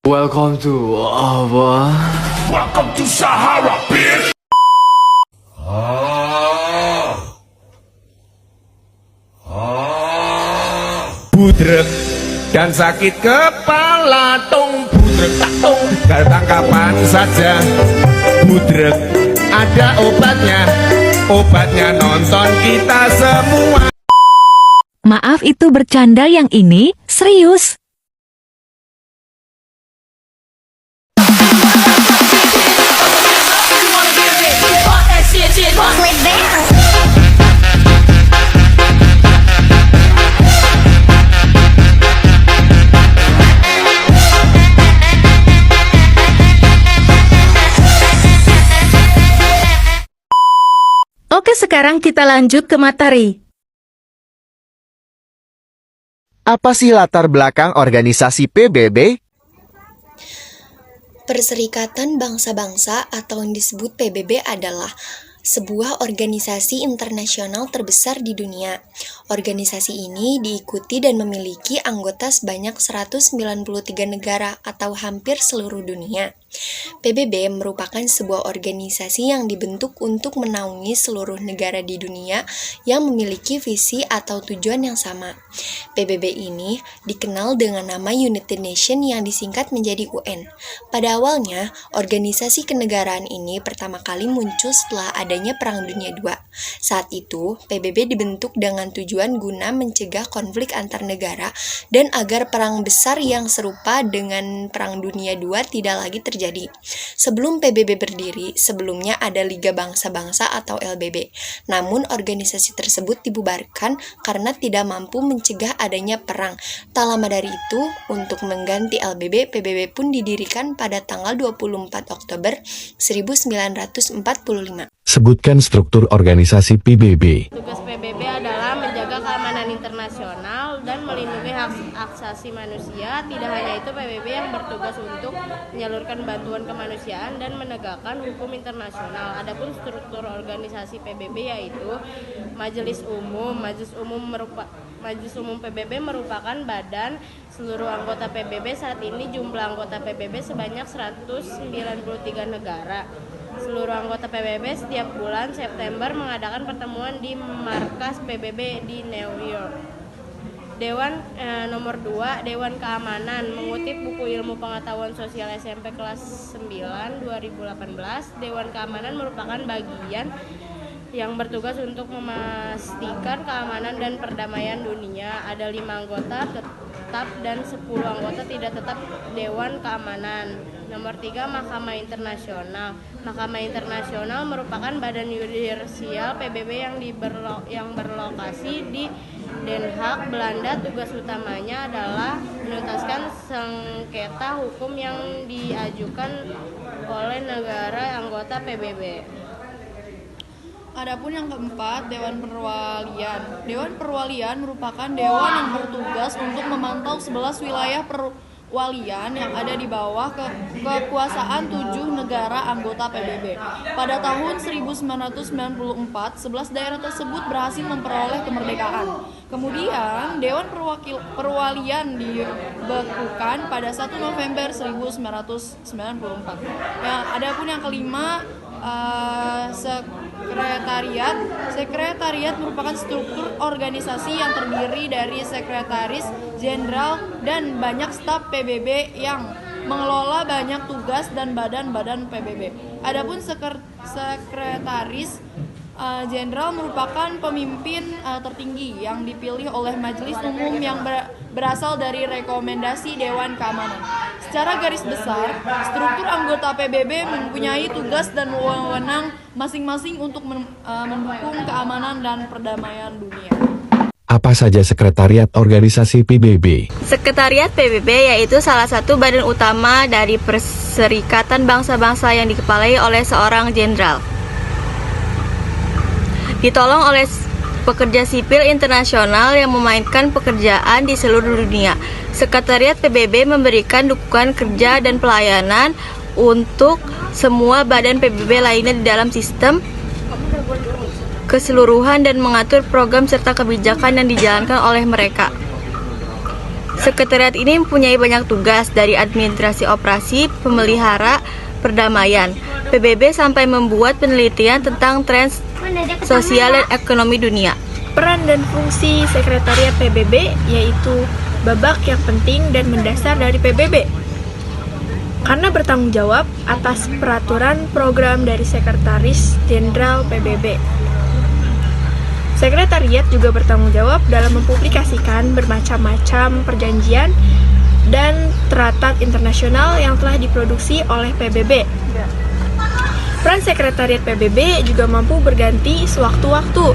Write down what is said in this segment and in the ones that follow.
Welcome to apa? Welcome to Sahara, bitch. Budrek dan sakit kepala tung budrek tak tung datang kapan saja. Budrek ada obatnya nonton kita semua. Maaf itu bercanda, yang ini serius. Oke, sekarang kita lanjut ke materi. Apa sih latar belakang organisasi PBB? Perserikatan Bangsa-Bangsa atau yang disebut PBB adalah sebuah organisasi internasional terbesar di dunia. Organisasi ini diikuti dan memiliki anggota sebanyak 193 negara atau hampir seluruh dunia. PBB merupakan sebuah organisasi yang dibentuk untuk menaungi seluruh negara di dunia yang memiliki visi atau tujuan yang sama. PBB ini dikenal dengan nama United Nations yang disingkat menjadi UN. Pada awalnya, organisasi kenegaraan ini pertama kali muncul setelah adanya Perang Dunia II. Saat itu, PBB dibentuk dengan tujuan guna mencegah konflik antar negara dan agar perang besar yang serupa dengan Perang Dunia II tidak lagi terjadi. Sebelum PBB berdiri, sebelumnya ada Liga Bangsa-Bangsa atau LBB. Namun, organisasi tersebut dibubarkan karena tidak mampu mencegah adanya perang. Tak lama dari itu, untuk mengganti LBB, PBB pun didirikan pada tanggal 24 Oktober 1945. Sebutkan struktur organisasi PBB. Tugas PBB adalah menjaga keamanan internasional dan melindungi hak asasi manusia. Tidak hanya itu, PBB yang bertugas untuk menyalurkan bantuan kemanusiaan dan menegakkan hukum internasional. Adapun struktur organisasi PBB yaitu Majelis Umum. Majelis Umum PBB merupakan badan seluruh anggota PBB. Saat ini jumlah anggota PBB sebanyak 193 negara. Seluruh anggota PBB setiap bulan September mengadakan pertemuan di markas PBB di New York. Dewan nomor 2, Dewan Keamanan. Mengutip buku Ilmu Pengetahuan Sosial SMP kelas 9 2018, Dewan Keamanan merupakan bagian yang bertugas untuk memastikan keamanan dan perdamaian dunia. Ada 5 anggota tetap dan 10 anggota tidak tetap Dewan Keamanan. Nomor 3, Mahkamah Internasional. Mahkamah Internasional merupakan badan yudisial PBB yang berlokasi di Den Haag, Belanda. Tugas utamanya adalah menuntaskan sengketa hukum yang diajukan oleh negara anggota PBB. Adapun yang keempat, Dewan Perwalian. Dewan Perwalian merupakan dewan yang bertugas untuk memantau 11 wilayah perwalian yang ada di bawah kekuasaan 7 negara anggota PBB. Pada tahun 1994, 11 daerah tersebut berhasil memperoleh kemerdekaan. Kemudian, Dewan Perwalian dibekukan pada 1 November 1994. Adapun yang kelima, Sekretariat merupakan struktur organisasi yang terdiri dari sekretaris jenderal dan banyak staf PBB yang mengelola banyak tugas dan badan-badan PBB. Adapun sekretaris jenderal merupakan pemimpin tertinggi yang dipilih oleh Majelis Umum yang berasal dari rekomendasi Dewan Keamanan. Secara garis besar, struktur anggota PBB mempunyai tugas dan wewenang masing-masing untuk mendukung keamanan dan perdamaian dunia. Apa saja sekretariat organisasi PBB? Sekretariat PBB yaitu salah satu badan utama dari Perserikatan Bangsa-Bangsa yang dikepalai oleh seorang jenderal. Ditolong oleh pekerja sipil internasional yang memainkan pekerjaan di seluruh dunia. Sekretariat PBB memberikan dukungan kerja dan pelayanan untuk semua badan PBB lainnya di dalam sistem keseluruhan dan mengatur program serta kebijakan yang dijalankan oleh mereka. Sekretariat ini mempunyai banyak tugas dari administrasi operasi, pemelihara, perdamaian. PBB sampai membuat penelitian tentang tren sosial dan ekonomi dunia. Peran dan fungsi Sekretariat PBB yaitu babak yang penting dan mendasar dari PBB. Karena bertanggung jawab atas peraturan program dari Sekretaris Jenderal PBB. Sekretariat juga bertanggung jawab dalam mempublikasikan bermacam-macam perjanjian dan traktat internasional yang telah diproduksi oleh PBB. Peran Sekretariat PBB juga mampu berganti sewaktu-waktu,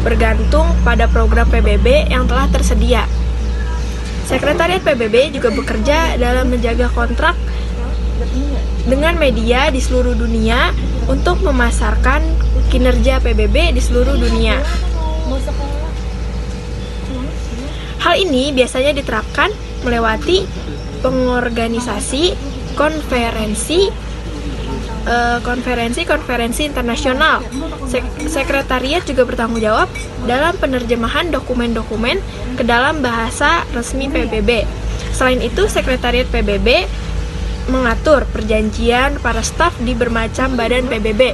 bergantung pada program PBB yang telah tersedia. Sekretariat PBB juga bekerja dalam menjaga kontrak dengan media di seluruh dunia untuk memasarkan kinerja PBB di seluruh dunia. Hal ini biasanya diterapkan melewati pengorganisasi konferensi internasional. Sekretariat juga bertanggung jawab dalam penerjemahan dokumen-dokumen ke dalam bahasa resmi PBB. Selain itu, Sekretariat PBB mengatur perjanjian para staf di bermacam badan PBB.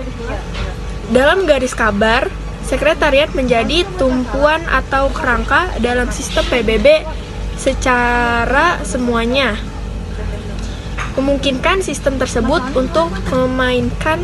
Dalam garis kabar, Sekretariat menjadi tumpuan atau kerangka dalam sistem PBB secara semuanya, memungkinkan sistem tersebut untuk memainkan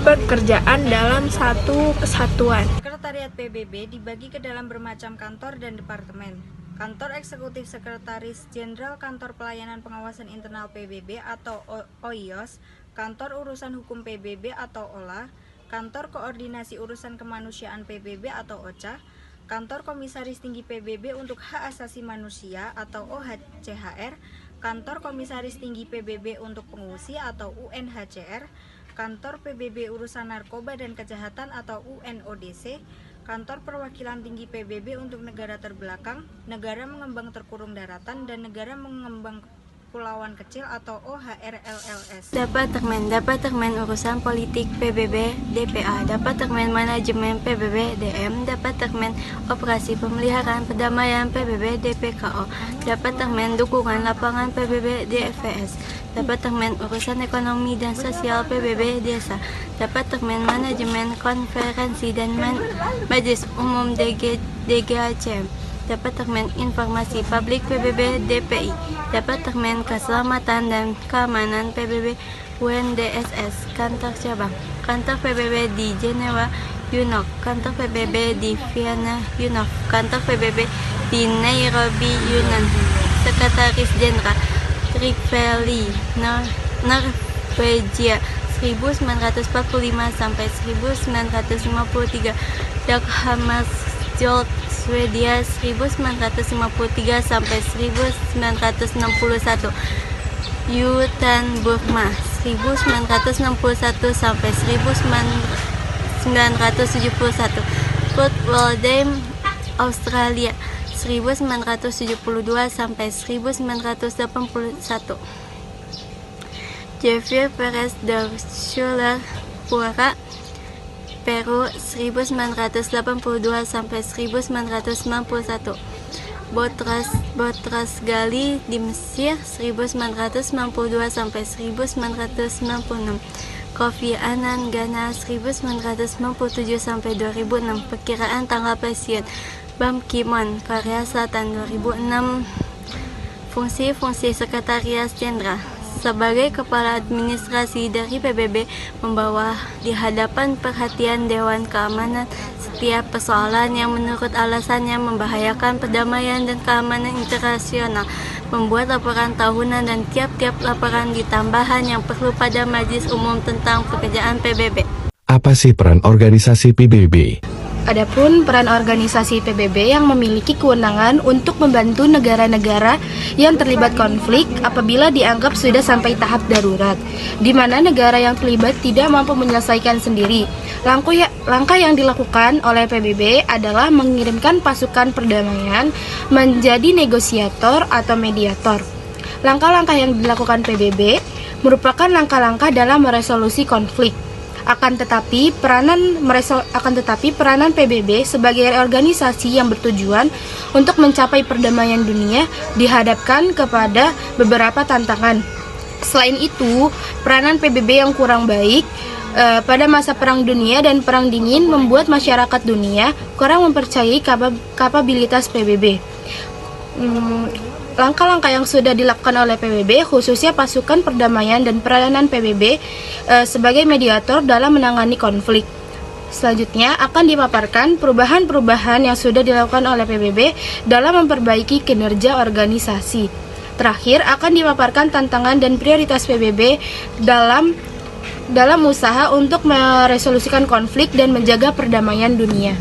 pekerjaan dalam satu kesatuan. Sekretariat PBB dibagi ke dalam bermacam kantor dan departemen. Kantor Eksekutif Sekretaris Jenderal Kantor Pelayanan Pengawasan Internal PBB atau OIOS, Kantor Urusan Hukum PBB atau OLA, Kantor Koordinasi Urusan Kemanusiaan PBB atau OCHA, Kantor Komisaris Tinggi PBB untuk Hak Asasi Manusia atau OHCHR, Kantor Komisaris Tinggi PBB untuk Pengungsi atau UNHCR, Kantor PBB Urusan Narkoba dan Kejahatan atau UNODC, Kantor Perwakilan Tinggi PBB untuk negara terbelakang, negara mengembang terkurung daratan, dan negara mengembang kepulauan kecil atau OHRLLS. Departemen Urusan Politik PBB DPA, Departemen Manajemen PBB DM, Departemen Operasi Pemeliharaan Perdamaian PBB DPKO, Departemen Dukungan Lapangan PBB DFVS, Departemen Urusan Ekonomi dan Sosial PBB Desa, Departemen Manajemen Konferensi dan Majelis Umum DGACM, Departemen Informasi Publik PBB DPI, Departemen Keselamatan dan Keamanan PBB UNDSS, Kantor Cabang, Kantor PBB di Jenewa UNOC, Kantor PBB di Vienna UNOF, Kantor PBB di Nairobi Yunan, Sekretaris Jenderal Tripoli, Norwegia 1945 sampai 1953, Dag Hammarskjöld Swedia 1953 sampai 1961, Yutan Burma 1961 sampai 1971, Port Waldheim Australia 1972 sampai 1981, Javier Perez de Schuler Pura Peru 1982 sampai 1991, Boutros Ghali di Mesir 1992 sampai 1996, Kofi Annan Ghana 1997 sampai 2006, perkiraan tanggal pensiun Ban Ki-moon Korea Selatan 2006. Fungsi Sekretariat Jenderal sebagai kepala administrasi dari PBB membawa di hadapan perhatian Dewan Keamanan setiap persoalan yang menurut alasannya membahayakan perdamaian dan keamanan internasional, membuat laporan tahunan dan tiap-tiap laporan ditambahan yang perlu pada Majelis Umum tentang pekerjaan PBB. Apa sih peran organisasi PBB? Adapun peran organisasi PBB yang memiliki kewenangan untuk membantu negara-negara yang terlibat konflik apabila dianggap sudah sampai tahap darurat, di mana negara yang terlibat tidak mampu menyelesaikan sendiri. Langkah yang dilakukan oleh PBB adalah mengirimkan pasukan perdamaian menjadi negosiator atau mediator. Langkah-langkah yang dilakukan PBB merupakan langkah-langkah dalam meresolusi konflik. Akan tetapi peranan PBB sebagai organisasi yang bertujuan untuk mencapai perdamaian dunia dihadapkan kepada beberapa tantangan. Selain itu, peranan PBB yang kurang baik pada masa Perang Dunia dan Perang Dingin membuat masyarakat dunia kurang mempercayai kapabilitas PBB. Langkah-langkah yang sudah dilakukan oleh PBB, khususnya pasukan perdamaian dan peranan PBB sebagai mediator dalam menangani konflik. Selanjutnya akan dipaparkan perubahan-perubahan yang sudah dilakukan oleh PBB dalam memperbaiki kinerja organisasi. Terakhir akan dipaparkan tantangan dan prioritas PBB dalam usaha untuk meresolusikan konflik dan menjaga perdamaian dunia.